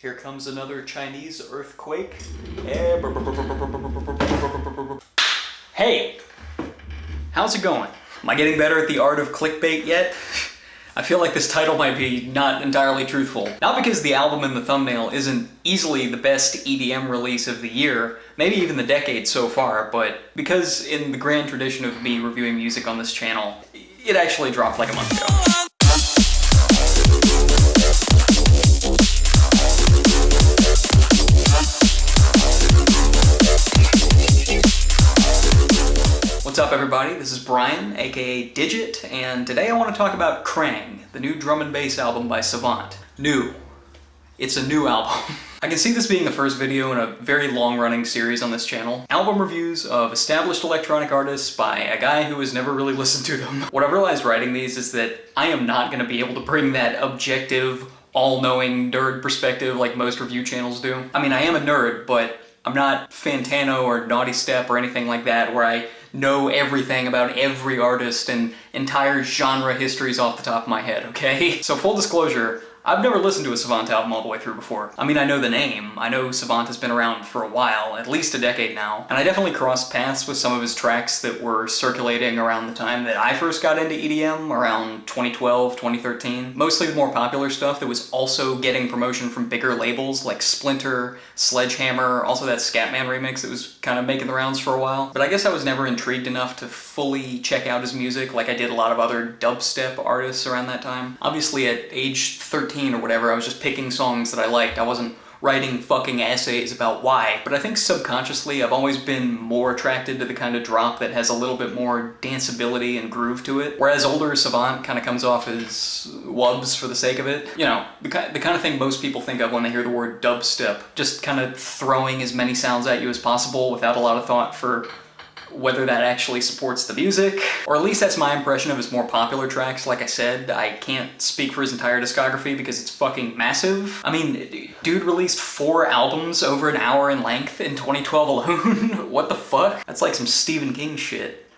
Here comes another Chinese earthquake. Hey! How's it going? Am I getting better at the art of clickbait yet? I feel like this title might be not entirely truthful. Not because the album in the thumbnail isn't easily the best EDM release of the year, maybe even the decade so far, but because in the grand tradition of me reviewing music on this channel, it actually dropped like a month ago. What's up everybody, this is Brian, aka Digit, and today I want to talk about Krang, the new drum and bass album by Savant. New. It's a new album. I can see this being the first video in a very long-running series on this channel. Album reviews of established electronic artists by a guy who has never really listened to them. What I've realized writing these is that I am not going to be able to bring that objective, all-knowing nerd perspective like most review channels do. I mean, I am a nerd, but I'm not Fantano or Naughty Step or anything like that where I know everything about every artist and entire genre histories off the top of my head, okay? So full disclosure, I've never listened to a Savant album all the way through before. I mean, I know the name. I know Savant has been around for a while, at least a decade now, and I definitely crossed paths with some of his tracks that were circulating around the time that I first got into EDM, around 2012, 2013. Mostly the more popular stuff that was also getting promotion from bigger labels like Splinter, Sledgehammer, also that Scatman remix that was kind of making the rounds for a while. But I guess I was never intrigued enough to fully check out his music like I did a lot of other dubstep artists around that time. Obviously at age 13 or whatever, I was just picking songs that I liked. I wasn't writing fucking essays about why. But I think subconsciously I've always been more attracted to the kind of drop that has a little bit more danceability and groove to it. Whereas older Savant kind of comes off as wubs for the sake of it. You know, the kind of thing most people think of when they hear the word dubstep. Just kind of throwing as many sounds at you as possible without a lot of thought for whether that actually supports the music, or at least that's my impression of his more popular tracks. Like I said, I can't speak for his entire discography because it's fucking massive. I mean, dude released 4 albums over an hour in length in 2012 alone. What the fuck? That's like some Stephen King shit.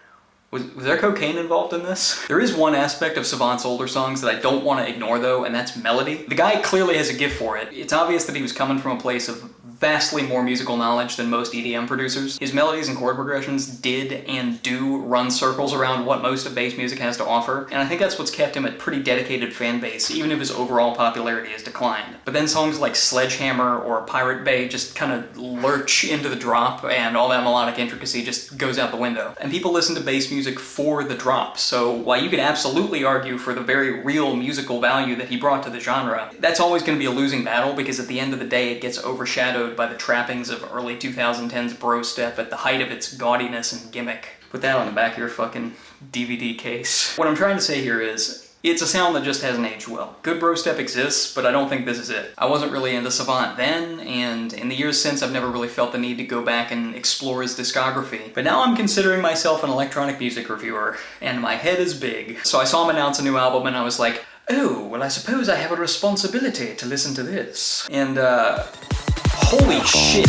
Was there cocaine involved in this? There is one aspect of Savant's older songs that I don't want to ignore though, and that's melody. The guy clearly has a gift for it. It's obvious that he was coming from a place of vastly more musical knowledge than most EDM producers. His melodies and chord progressions did and do run circles around what most of bass music has to offer, and I think that's what's kept him a pretty dedicated fan base, even if his overall popularity has declined. But then songs like Sledgehammer or Pirate Bay just kind of lurch into the drop, and all that melodic intricacy just goes out the window. And people listen to bass music for the drop, so while you could absolutely argue for the very real musical value that he brought to the genre, that's always going to be a losing battle because at the end of the day it gets overshadowed by the trappings of early 2010s bro step at the height of its gaudiness and gimmick. Put that on the back of your fucking DVD case. What I'm trying to say here is, it's a sound that just hasn't aged well. Good bro step exists, but I don't think this is it. I wasn't really into Savant then, and in the years since I've never really felt the need to go back and explore his discography. But now I'm considering myself an electronic music reviewer, and my head is big. So I saw him announce a new album and I was like, oh, well I suppose I have a responsibility to listen to this. And holy shit.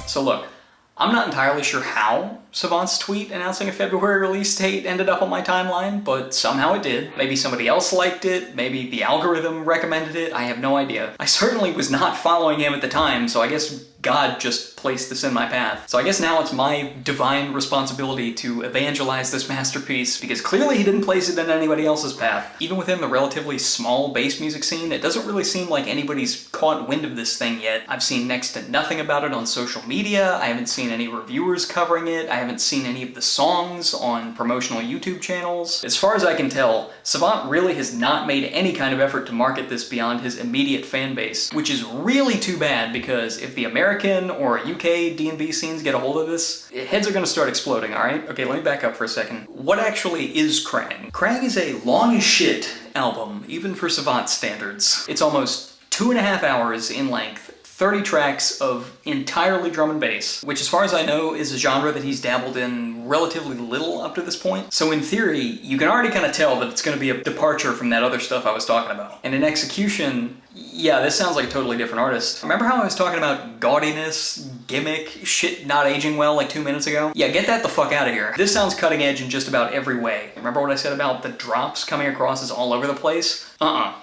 So look, I'm not entirely sure how Savant's tweet announcing a February release date ended up on my timeline, but somehow it did. Maybe somebody else liked it, maybe the algorithm recommended it, I have no idea. I certainly was not following him at the time, so I guess God just placed this in my path. So I guess now it's my divine responsibility to evangelize this masterpiece, because clearly he didn't place it in anybody else's path. Even within the relatively small bass music scene, it doesn't really seem like anybody's caught wind of this thing yet. I've seen next to nothing about it on social media, I haven't seen any reviewers covering it, I haven't seen any of the songs on promotional YouTube channels. As far as I can tell, Savant really has not made any kind of effort to market this beyond his immediate fan base, which is really too bad because if the American or UK D&B scenes get a hold of this, heads are gonna start exploding, alright? Okay, let me back up for a second. What actually is Krang? Krang is a long as shit album, even for Savant standards. It's almost 2.5 hours in length, 30 tracks of entirely drum and bass, which as far as I know is a genre that he's dabbled in relatively little up to this point. So in theory, you can already kind of tell that it's going to be a departure from that other stuff I was talking about. And in execution, yeah, this sounds like a totally different artist. Remember how I was talking about gaudiness, gimmick shit not aging well like 2 minutes ago? Yeah, get that the fuck out of here. This sounds cutting edge in just about every way. Remember what I said about the drops coming across as all over the place?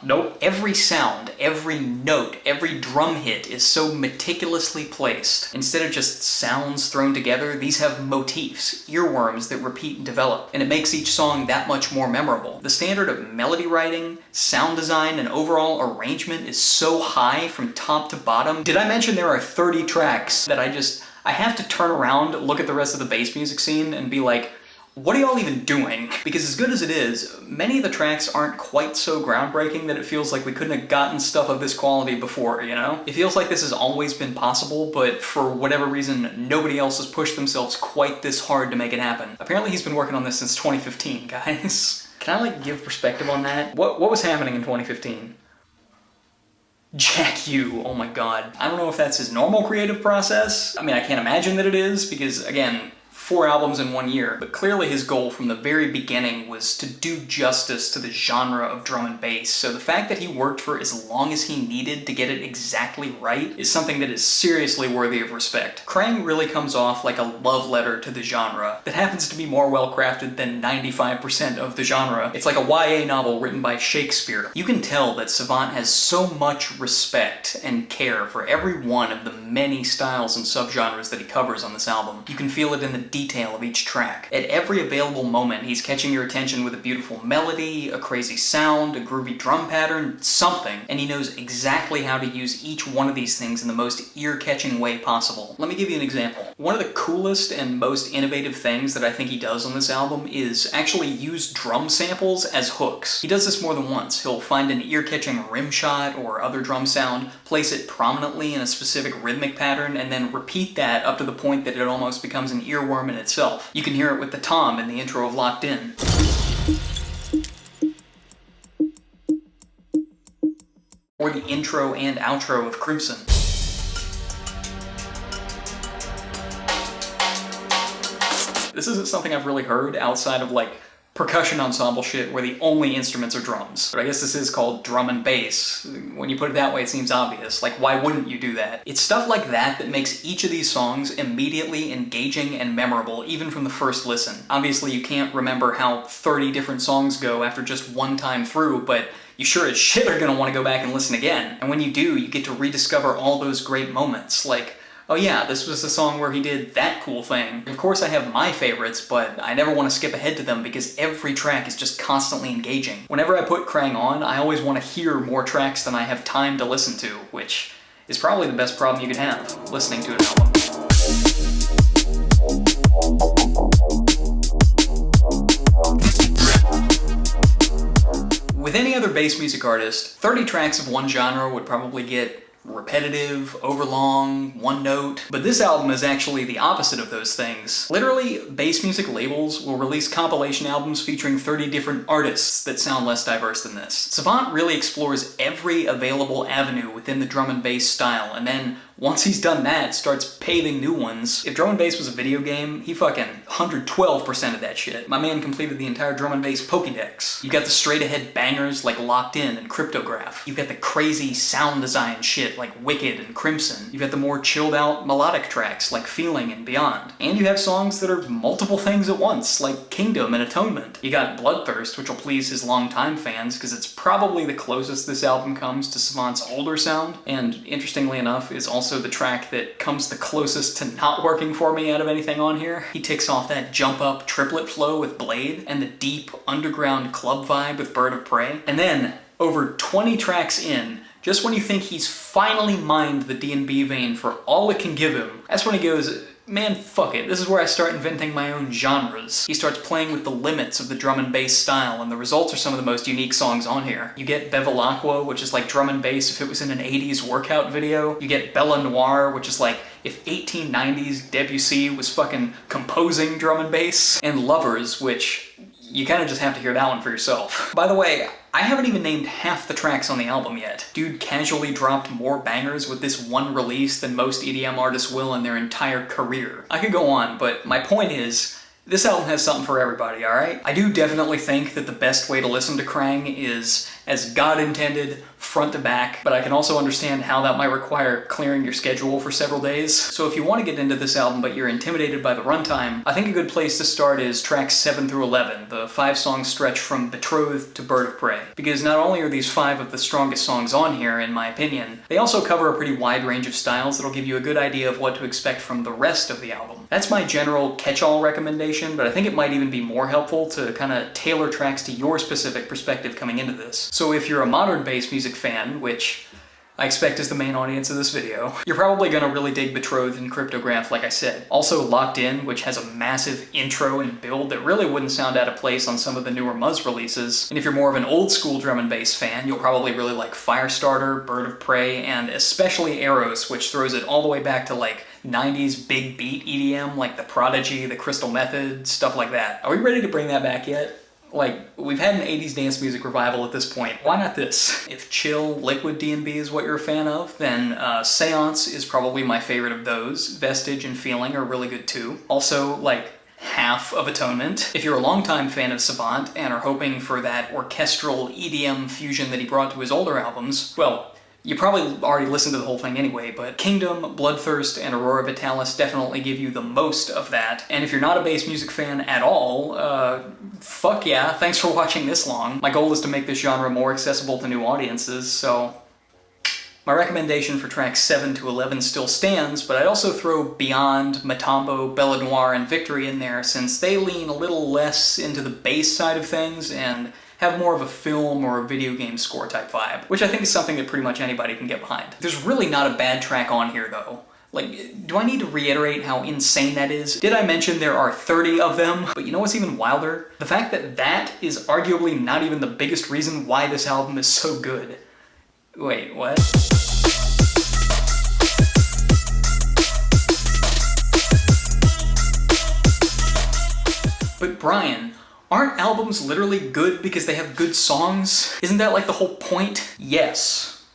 Nope. Every sound, every note, every drum hit is so meticulously placed. Instead of just sounds thrown together, these have motifs, earworms that repeat and develop, and it makes each song that much more memorable. The standard of melody writing, sound design, and overall arrangement is so high from top to bottom. Did I mention there are 30 tracks that I have to turn around, look at the rest of the bass music scene, and be like, what are y'all even doing? Because as good as it is, many of the tracks aren't quite so groundbreaking that it feels like we couldn't have gotten stuff of this quality before, you know? It feels like this has always been possible, but for whatever reason, nobody else has pushed themselves quite this hard to make it happen. Apparently he's been working on this since 2015, guys. Can I, like, give perspective on that? What was happening in 2015? Jack U, oh my god. I don't know if that's his normal creative process. I mean, I can't imagine that it is, because, again, 4 albums in 1 year, but clearly his goal from the very beginning was to do justice to the genre of drum and bass, so the fact that he worked for as long as he needed to get it exactly right is something that is seriously worthy of respect. Krang really comes off like a love letter to the genre that happens to be more well-crafted than 95% of the genre. It's like a YA novel written by Shakespeare. You can tell that Savant has so much respect and care for every one of the many styles and subgenres that he covers on this album. You can feel it in the detail of each track. At every available moment, he's catching your attention with a beautiful melody, a crazy sound, a groovy drum pattern, something, and he knows exactly how to use each one of these things in the most ear-catching way possible. Let me give you an example. One of the coolest and most innovative things that I think he does on this album is actually use drum samples as hooks. He does this more than once. He'll find an ear-catching rim shot or other drum sound, place it prominently in a specific rhythmic pattern, and then repeat that up to the point that it almost becomes an earworm in itself. You can hear it with the tom in the intro of Locked In. Or the intro and outro of Crimson. This isn't something I've really heard outside of, like, percussion ensemble shit where the only instruments are drums. But I guess this is called drum and bass. When you put it that way, it seems obvious. Like, why wouldn't you do that? It's stuff like that that makes each of these songs immediately engaging and memorable, even from the first listen. Obviously, you can't remember how 30 different songs go after just one time through, but you sure as shit are gonna want to go back and listen again. And when you do, you get to rediscover all those great moments, like, oh yeah, this was the song where he did that cool thing. Of course I have my favorites, but I never want to skip ahead to them because every track is just constantly engaging. Whenever I put Krang on, I always want to hear more tracks than I have time to listen to, which is probably the best problem you could have, listening to an album. With any other bass music artist, 30 tracks of one genre would probably get repetitive, overlong, one note, but this album is actually the opposite of those things. Literally, bass music labels will release compilation albums featuring 30 different artists that sound less diverse than this. Savant really explores every available avenue within the drum and bass style, and then once he's done that, starts paving new ones. If drum and bass was a video game, he fucking 112% of that shit. My man completed the entire drum and bass Pokédex. You've got the straight-ahead bangers like Locked In and Cryptograph. You've got the crazy sound design shit like Wicked and Crimson. You've got the more chilled-out melodic tracks like Feeling and Beyond. And you have songs that are multiple things at once, like Kingdom and Atonement. You got Bloodthirst, which will please his longtime fans, because it's probably the closest this album comes to Savant's older sound, and interestingly enough, is also the track that comes the closest to not working for me out of anything on here. He ticks off that jump-up triplet flow with Blade, and the deep underground club vibe with Bird of Prey. And then, over 20 tracks in, just when you think he's finally mined the D&B vein for all it can give him, that's when he goes, man, fuck it, this is where I start inventing my own genres. He starts playing with the limits of the drum and bass style, and the results are some of the most unique songs on here. You get Bevilacqua, which is like drum and bass if it was in an 80s workout video. You get Bella Noire, which is like if 1890s Debussy was fucking composing drum and bass. And Lovers, which you kind of just have to hear that one for yourself. By the way, I haven't even named half the tracks on the album yet. Dude casually dropped more bangers with this one release than most EDM artists will in their entire career. I could go on, but my point is, this album has something for everybody, alright? I do definitely think that the best way to listen to Krang is as God intended, front to back, but I can also understand how that might require clearing your schedule for several days. So if you want to get into this album but you're intimidated by the runtime, I think a good place to start is tracks 7 through 11, the 5-song stretch from Betrothed to Bird of Prey. Because not only are these 5 of the strongest songs on here, in my opinion, they also cover a pretty wide range of styles that'll give you a good idea of what to expect from the rest of the album. That's my general catch-all recommendation, but I think it might even be more helpful to kind of tailor tracks to your specific perspective coming into this. So if you're a modern bass music fan, which I expect is the main audience of this video, you're probably gonna really dig Betrothed and Cryptograph, like I said. Also Locked In, which has a massive intro and build that really wouldn't sound out of place on some of the newer Muzz releases. And if you're more of an old school drum and bass fan, you'll probably really like Firestarter, Bird of Prey, and especially Eros, which throws it all the way back to like 90s big beat EDM, like The Prodigy, The Crystal Method, stuff like that. Are we ready to bring that back yet? Like, we've had an 80s dance music revival at this point. Why not this? If chill, liquid D&B is what you're a fan of, then Seance is probably my favorite of those. Vestige and Feeling are really good too. Also, like, half of Atonement. If you're a longtime fan of Savant and are hoping for that orchestral EDM fusion that he brought to his older albums, well, you probably already listened to the whole thing anyway, but Kingdom, Bloodthirst, and Aurora Vitalis definitely give you the most of that. And if you're not a bass music fan at all, fuck yeah, thanks for watching this long. My goal is to make this genre more accessible to new audiences, so my recommendation for tracks 7 to 11 still stands, but I'd also throw Beyond, Matambo, Bella Noire, and Victory in there since they lean a little less into the bass side of things and have more of a film or a video game score type vibe, which I think is something that pretty much anybody can get behind. There's really not a bad track on here though. Like, do I need to reiterate how insane that is? Did I mention there are 30 of them? But you know what's even wilder? The fact that that is arguably not even the biggest reason why this album is so good. Wait, what? But Brian, aren't albums literally good because they have good songs? Isn't that like the whole point? Yes,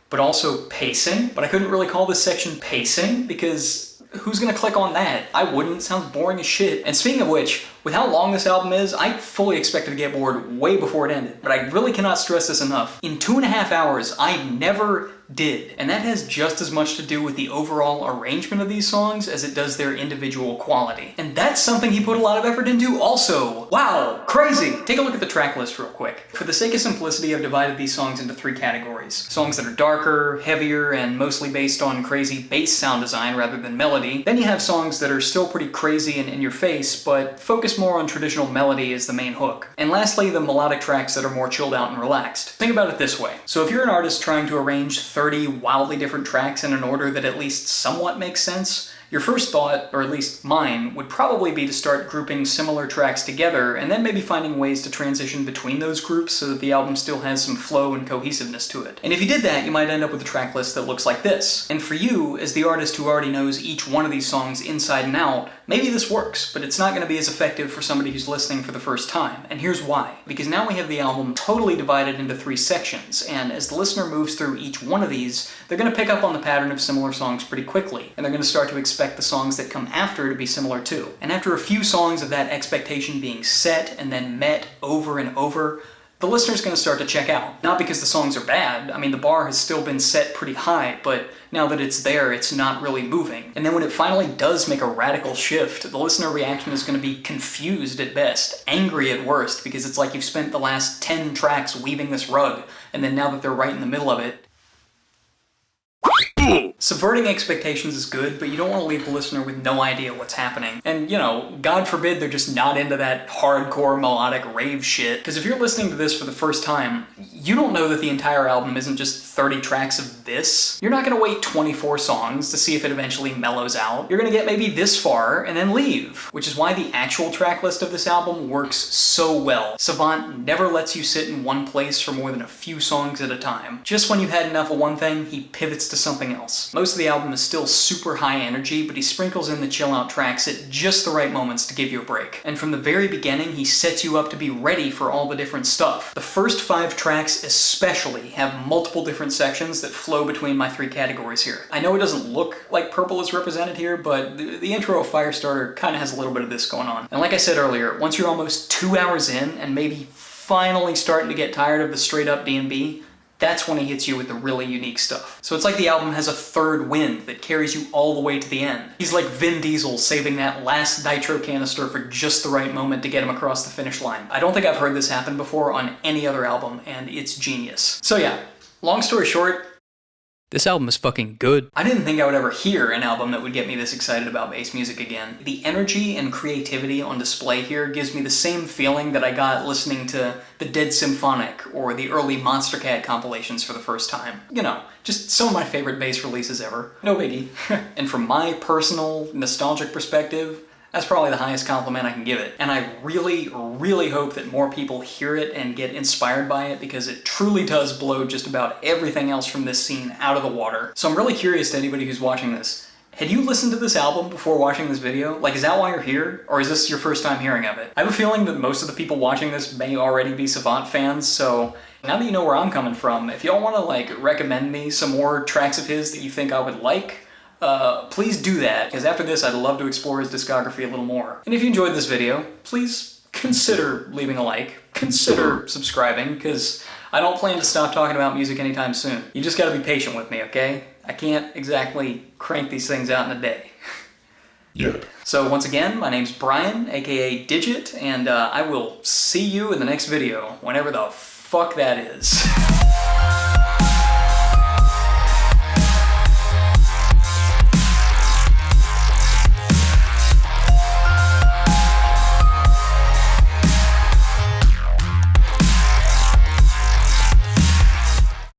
but also pacing. But I couldn't really call this section pacing because who's gonna click on that? I wouldn't, sounds boring as shit. And speaking of which, with how long this album is, I fully expected to get bored way before it ended. But I really cannot stress this enough. In 2.5 hours, I never did. And that has just as much to do with the overall arrangement of these songs as it does their individual quality. And that's something he put a lot of effort into also. Wow, crazy! Take a look at the track list real quick. For the sake of simplicity, I've divided these songs into 3 categories. Songs that are darker, heavier, and mostly based on crazy bass sound design rather than melody. Then you have songs that are still pretty crazy and in your face, but focus more on traditional melody as the main hook. And lastly, the melodic tracks that are more chilled out and relaxed. Think about it this way. So if you're an artist trying to arrange 30 wildly different tracks in an order that at least somewhat makes sense, your first thought, or at least mine, would probably be to start grouping similar tracks together and then maybe finding ways to transition between those groups so that the album still has some flow and cohesiveness to it. And if you did that, you might end up with a track list that looks like this. And for you, as the artist who already knows each one of these songs inside and out, maybe this works, but it's not going to be as effective for somebody who's listening for the first time. And here's why. Because now we have the album totally divided into 3 sections, and as the listener moves through each one of these, they're going to pick up on the pattern of similar songs pretty quickly, and they're going to start to expect the songs that come after to be similar too. And after a few songs of that expectation being set and then met over and over, the listener's going to start to check out. Not because the songs are bad, I mean the bar has still been set pretty high, but now that it's there, it's not really moving. And then when it finally does make a radical shift, the listener reaction is going to be confused at best, angry at worst, because it's like you've spent the last 10 tracks weaving this rug, and then now that they're right in the middle of it, subverting expectations is good, but you don't want to leave the listener with no idea what's happening. And, you know, God forbid they're just not into that hardcore melodic rave shit. Because if you're listening to this for the first time, you don't know that the entire album isn't just 30 tracks of this. You're not going to wait 24 songs to see if it eventually mellows out. You're going to get maybe this far and then leave. Which is why the actual track list of this album works so well. Savant never lets you sit in one place for more than a few songs at a time. Just when you've had enough of one thing, he pivots to something else. Most of the album is still super high energy, but he sprinkles in the chill out tracks at just the right moments to give you a break. And from the very beginning, he sets you up to be ready for all the different stuff. The first 5 tracks especially have multiple different sections that flow between my 3 categories here. I know it doesn't look like purple is represented here, but the intro of Firestarter kind of has a little bit of this going on. And like I said earlier, once you're almost 2 hours in and maybe finally starting to get tired of the straight up D&B, that's when he hits you with the really unique stuff. So it's like the album has a third wind that carries you all the way to the end. He's like Vin Diesel saving that last nitro canister for just the right moment to get him across the finish line. I don't think I've heard this happen before on any other album, and it's genius. So yeah, long story short, this album is fucking good. I didn't think I would ever hear an album that would get me this excited about bass music again. The energy and creativity on display here gives me the same feeling that I got listening to the Dead Symphonic or the early Monster Cat compilations for the first time. You know, just some of my favorite bass releases ever. No biggie. And from my personal, nostalgic perspective, that's probably the highest compliment I can give it. And I really, really hope that more people hear it and get inspired by it, because it truly does blow just about everything else from this scene out of the water. So I'm really curious to anybody who's watching this. Had you listened to this album before watching this video? Like, is that why you're here? Or is this your first time hearing of it? I have a feeling that most of the people watching this may already be Savant fans, so now that you know where I'm coming from, if y'all want to, like, recommend me some more tracks of his that you think I would like, please do that, because after this I'd love to explore his discography a little more. And if you enjoyed this video, please consider leaving a like, consider subscribing, because I don't plan to stop talking about music anytime soon. You just gotta be patient with me, okay? I can't exactly crank these things out in a day. Yep. So once again, my name's Brian, aka Digit, and I will see you in the next video, whenever the fuck that is.